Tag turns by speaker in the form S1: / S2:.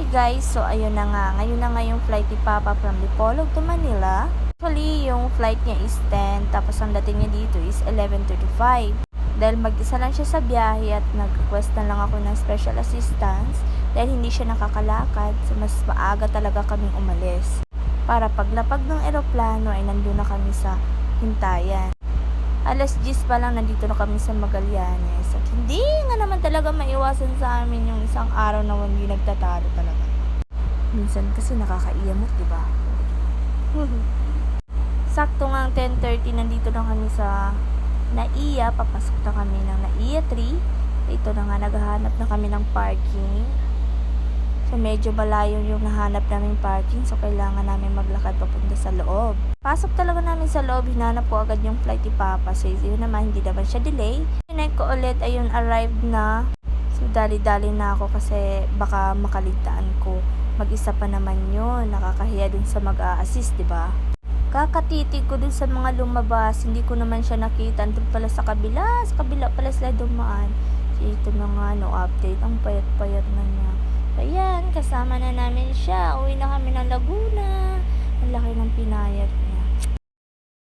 S1: Hi guys! So ayun na nga, ngayon na nga yung flight ni Papa from Dipolog to Manila. Actually, yung flight niya is 10, tapos ang dating niya dito is 11:35. Dahil mag-isa lang siya sa biyahe at nag-request na lang ako ng special assistance dahil hindi siya nakakalakad, so mas maaga talaga kaming umalis. Para paglapag ng eroplano ay nandun na kami sa hintayan. Alas 10 pa lang nandito na kami sa Magallanes at hindi nga naman talaga maiwasan sa amin yung isang araw na hindi nagtatalo talaga. Minsan kasi nakakaiyamot, di ba? Sakto nga ang 10:30 nandito na kami sa Naiya, papasok na kami ng Naiya 3. Ito na nga, naghahanap na kami ng parking. So medyo malayo yung nahanap namin parking, so kailangan namin maglakad papunta sa loob. Pasok talaga namin sa loob, hinanap ko agad yung flight ni Papa. So yun naman, hindi naman siya delay. Tinay ko ulit, ayun, arrived na. So dali-dali na ako kasi baka makaligtaan ko. Mag-isa pa naman yun, nakakahiya dun sa mag-a-assist, diba? Kakatitig ko dun sa mga lumabas, hindi ko naman siya nakita. Andun pala sa kabila pala sila dumaan. So ito na nga, no update, ang payat-payat na niya. Ayan, kasama na namin siya. Uwi na kami ng Laguna. Ang laki ng pinayat niya.